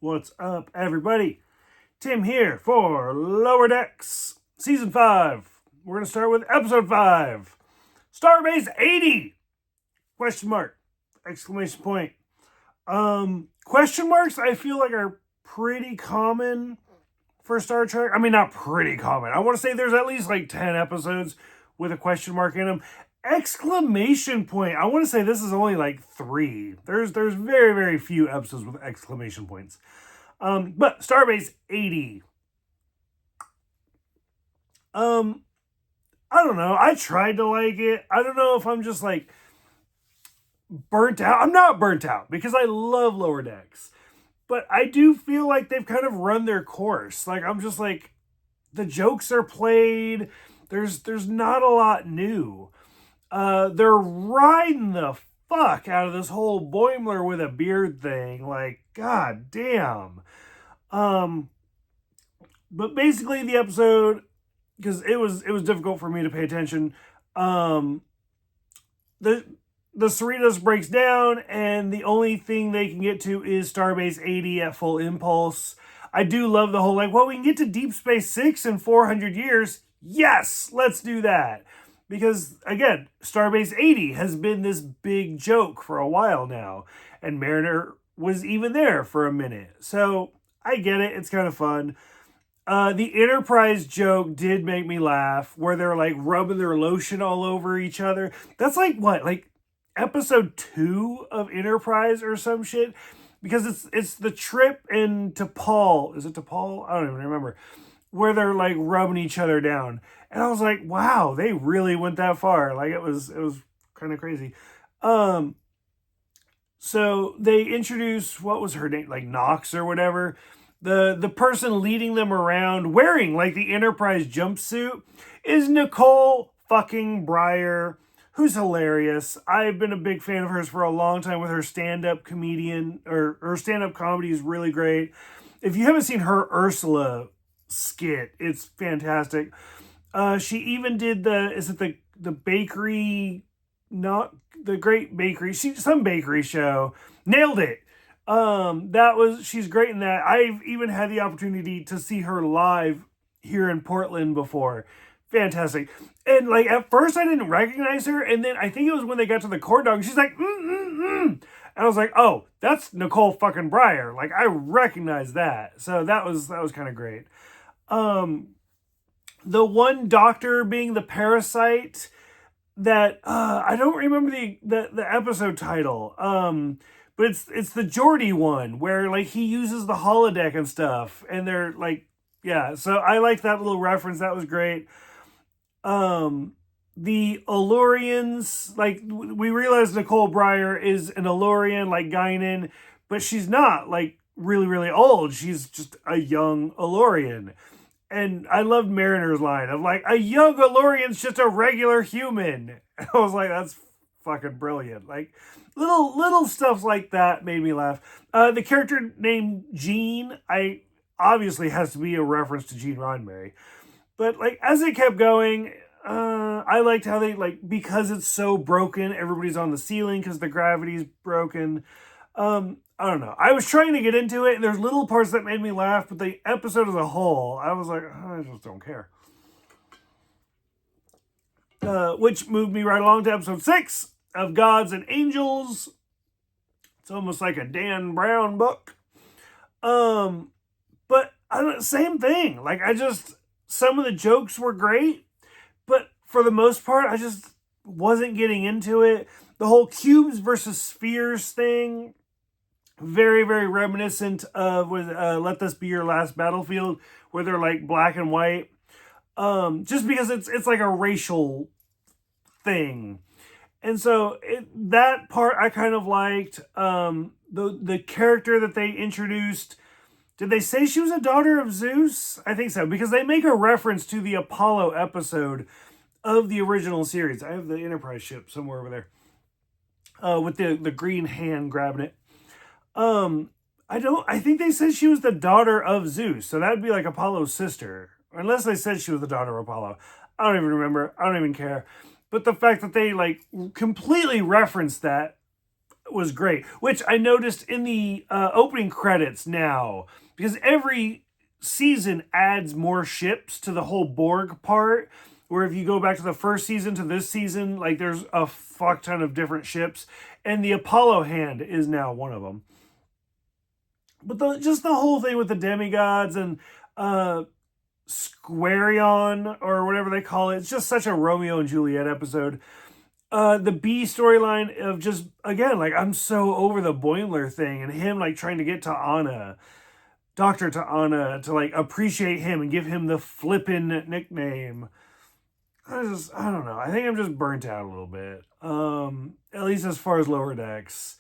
What's up, everybody? Tim here for Lower Decks, Season 5. We're going to start with Episode 5. Starbase 80! Question mark. Exclamation point. Question marks I feel like are pretty common for Star Trek. I mean, not pretty common. I want to say there's at least like 10 episodes with a question mark in them. Exclamation point. I want to say this is only like 3. There's very, very few episodes with exclamation points. But Starbase 80. I don't know. I tried to like it. I don't know if I'm just like burnt out. I'm not burnt out because I love Lower Decks. But I do feel like they've kind of run their course. Like I'm just like the jokes are played. There's not a lot new. They're riding the fuck out of this whole Boimler with a beard thing. Like, god damn. But basically the episode, because it was difficult for me to pay attention. The Cerritos breaks down, and the only thing they can get to is Starbase 80 at full impulse. I do love the whole, like, well, we can get to Deep Space 6 in 400 years. Yes, let's do that. Because, again, Starbase 80 has been this big joke for a while now. And Mariner was even there for a minute. So, I get it. It's kind of fun. The Enterprise joke did make me laugh. Where they're, like, rubbing their lotion all over each other. That's like, what? Like, episode 2 of Enterprise or some shit? Because it's the trip in T'Pol. Is it T'Pol? I don't even remember. Where they're, like, rubbing each other down. And I was like, wow, they really went that far. Like, it was kind of crazy. So they introduced, what was her name? Like, Nox or whatever. The person leading them around wearing, like, the Enterprise jumpsuit is Nicole fucking Breyer, who's hilarious. I've been a big fan of hers for a long time with her stand-up comedian, or her stand-up comedy is really great. If you haven't seen her Ursula skit, it's fantastic. She even did the bakery, not the Great Bakery, some bakery show. Nailed it. She's great in that. I've even had the opportunity to see her live here in Portland before. Fantastic. And like at first I didn't recognize her, and then I think it was when they got to the corn dog, she's like, And I was like, oh, that's Nicole fucking Breyer. Like I recognize that. So that was kind of great. The one doctor being the parasite that I don't remember the episode title. But it's the Geordie one where like he uses the holodeck and stuff, and they're like, yeah. So I liked that little reference. That was great. The Allurians, like we realized Nicole Breyer is an Allurian like Guinan, but she's not like really, really old. She's just a young Allurian. And I loved Mariner's line of like, a young Allurian's just a regular human. And I was like, that's fucking brilliant. Like little stuff like that made me laugh. The character named Gene, obviously has to be a reference to Gene Roddenberry. But like as it kept going, I liked how they like, because it's so broken, everybody's on the ceiling because the gravity's broken. I don't know. I was trying to get into it, and there's little parts that made me laugh, but the episode as a whole, I was like, I just don't care. Which moved me right along to episode 6 of Gods and Angels. It's almost like a Dan Brown book. But same thing. Like some of the jokes were great, but for the most part, I just wasn't getting into it. The whole cubes versus spheres thing, very, very reminiscent of Let This Be Your Last Battlefield, where they're like black and white. Just because it's like a racial thing. And so that part I kind of liked. The character that they introduced, did they say she was a daughter of Zeus? I think so, because they make a reference to the Apollo episode of the original series. I have the Enterprise ship somewhere over there. With the green hand grabbing it. I think they said she was the daughter of Zeus. So that'd be like Apollo's sister. Unless they said she was the daughter of Apollo. I don't even remember. I don't even care. But the fact that they like completely referenced that, was great, which I noticed in the opening credits now, because every season adds more ships to the whole Borg part. Where if you go back to the first season to this season, like there's a fuck ton of different ships, and the Apollo hand is now one of them. But just the whole thing with the demigods and Squarion or whatever they call it, it's just such a Romeo and Juliet episode. The B storyline of just, again, like I'm so over the Boimler thing and him like trying to get to Anna, Dr. Anna, to like appreciate him and give him the flippin' nickname. I don't know. I think I'm just burnt out a little bit. At least as far as Lower Decks.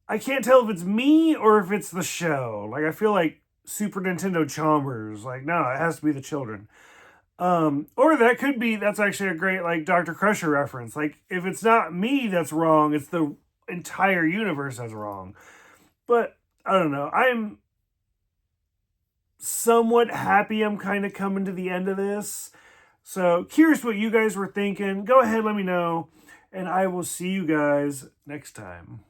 I can't tell if it's me or if it's the show. Like I feel like Super Nintendo Chalmers. Like, no, it has to be the children. Or that could be, that's actually a great like Dr. Crusher reference. Like if it's not me that's wrong, it's the entire universe that's wrong. But I don't know. I'm somewhat happy I'm kind of coming to the end of this. So curious what you guys were thinking. Go ahead, let me know. And I will see you guys next time.